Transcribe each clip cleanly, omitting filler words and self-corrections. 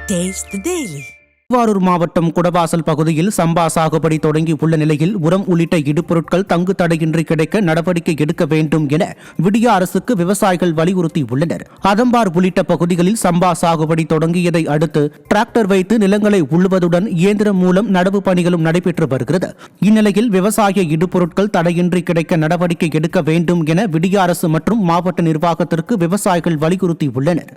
Taste the Daily. Thiruvarur மாவட்டம் குடவாசல் பகுதியில் சம்பா சாகுபடி தொடங்கியுள்ள நிலையில் உரம் உள்ளிட்ட இடுபொருட்கள் தங்கு தடையின்றி கிடைக்க நடவடிக்கை எடுக்க வேண்டும் என விடிய அரசுக்கு விவசாயிகள் வலியுறுத்தியுள்ளனர். அதம்பார் உள்ளிட்ட பகுதிகளில் சம்பா சாகுபடி தொடங்கியதை அடுத்து டிராக்டர் வைத்து நிலங்களை உழுவதுடன் இயந்திரம் மூலம் நடவு பணிகளும் நடைபெற்று வருகிறது. இந்நிலையில் விவசாய இடுபொருட்கள் தடையின்றி கிடைக்க நடவடிக்கை எடுக்க வேண்டும் என விடிய அரசு மற்றும் மாவட்ட நிர்வாகத்திற்கு விவசாயிகள் வலியுறுத்தியுள்ளனர்.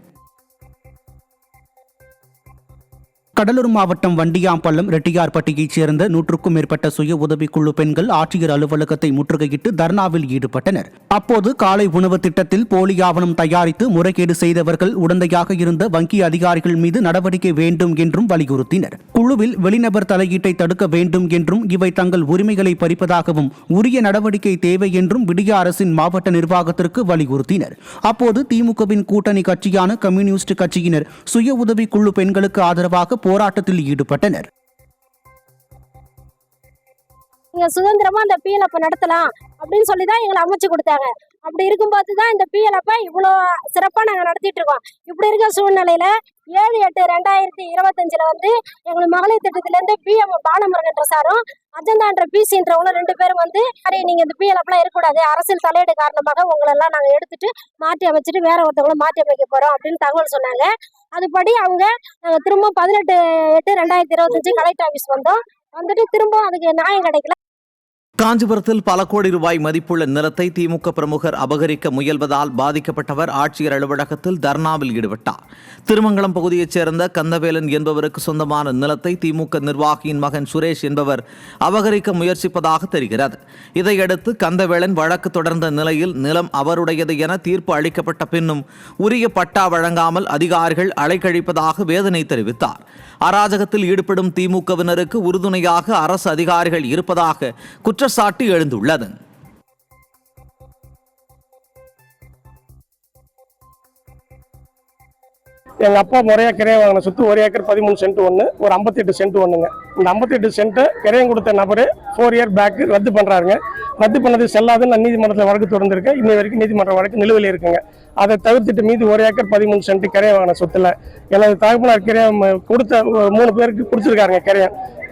கடலூர் மாவட்டம் வண்டியாம்பள்ளம் ரெட்டியார்பட்டியைச் சேர்ந்த 100க்கும் மேற்பட்ட சுய உதவிக்குழு பெண்கள் ஆட்சியர் அலுவலகத்தை முற்றுகையிட்டு தர்ணாவில் ஈடுபட்டனர். அப்போது காலை உணவு திட்டத்தில் போலி ஆவணம் தயாரித்து முறைகேடு செய்தவர்கள் உடந்தையாக இருந்த வங்கி அதிகாரிகள் மீது நடவடிக்கை வேண்டும் என்றும் வலியுறுத்தினர். குழுவில் வெளிநபர் தலையீட்டை தடுக்க வேண்டும் என்றும் இவை தங்கள் உரிமைகளை பறிப்பதாகவும் உரிய நடவடிக்கை தேவை என்றும் விடிய அரசின் மாவட்ட நிர்வாகத்திற்கு வலியுறுத்தினர். அப்போது திமுகவின் கூட்டணி கட்சியான கம்யூனிஸ்ட் கட்சியினர் சுய உதவிக்குழு பெண்களுக்கு ஆதரவாக போராட்டத்தில் ஈடுபட்டனர். சுதந்திரமா அந்த பிஎல்எஃப் நடத்தலாம் அப்படின்னு சொல்லி தான் எங்களை அமைச்சு கொடுத்தாங்க. அப்படி இருக்கும்போது தான் இந்த பிஎல்எஃப் இவ்வளோ சிறப்பாக நாங்கள் நடத்திட்டு இருக்கோம். இப்படி இருக்க சூழ்நிலையில 7/8/2025 வந்து எங்களுக்கு மகளிர் திட்டத்திலேருந்து பிஎம் பாலமுருகன்ற சாரும் அஜந்தான்ற பிசின்றவங்களும் 2 பேரும் வந்து சரி நீங்க இந்த பிஎல்எஃப்லாம் இருக்கக்கூடாது, அரசியல் தலையீடு காரணமாக உங்களெல்லாம் நாங்கள் எடுத்துட்டு மாற்றி அமைச்சிட்டு வேற ஒருத்தவங்களும் மாற்றி அமைக்க போறோம் அப்படின்னு தகவல் சொன்னாங்க. அதுபடி அவங்க திரும்ப 18/8/2025 கலெக்டர் ஆபீஸ் வந்துட்டு திரும்ப அதுக்கு நியாயம் கிடைக்கல. காஞ்சிபுரத்தில் பல கோடி ரூபாய் மதிப்புள்ள நிலத்தை திமுக பிரமுகர் அபகரிக்க முயல்வதால் பாதிக்கப்பட்டவர் ஆட்சியர் அலுவலகத்தில் தர்ணாவில் ஈடுபட்டார். திருமங்கலம் பகுதியைச் சேர்ந்த கந்தவேலன் என்பவருக்கு சொந்தமான நிலத்தை திமுக நிர்வாகியின் மகன் சுரேஷ் என்பவர் அபகரிக்க முயற்சிப்பதாக தெரிகிறது. இதையடுத்து கந்தவேலன் வழக்கு தொடர்ந்த நிலையில் நிலம் அவருடையது என தீர்ப்பு அளிக்கப்பட்ட பின்னும் உரிய பட்டா வழங்காமல் அதிகாரிகள் அலைக்கழிப்பதாக வேதனை தெரிவித்தார். அராஜகத்தில் ஈடுபடும் திமுகவினருக்கு உறுதுணையாக அரசு அதிகாரிகள் இருப்பதாக குற்றச்சாட்டு எழுந்துள்ளது. எங்கள் அப்பா முறையாக கிரையம் வாங்கின சொத்து 1 ஏக்கர் 13 சென்ட் ஒன்று, ஒரு 58 சென்ட் ஒன்றுங்க. இந்த 58 சென்ட்டை கிரையம் கொடுத்த நபர் 4 இயர் பேக்கு ரத்து பண்ணுறாருங்க. ரத்து பண்ணது செல்லாதுன்னு நான் நீதிமன்றத்தில் வழக்கு தொடர்ந்துருக்கேன். இன்னை வரைக்கும் நீதிமன்ற வழக்கு நிலுவையில் இருக்குங்க. அதை தவிர்த்துட்டு மீது 1 ஏக்கர் 13 சென்ட் கிரையம் வாங்கின சொத்தில் எனது தகப்பனார் கிரையம் கொடுத்த 3 பேருக்கு கொடுத்துருக்காருங்க.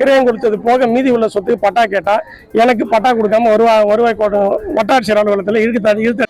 கிரையம் கொடுத்தது போக மீதி உள்ள சொத்துக்கு பட்டா கேட்டால் எனக்கு பட்டா கொடுக்காம வருவாய் வட்டாட்சியர் அலுவலகத்தில் இழுத்து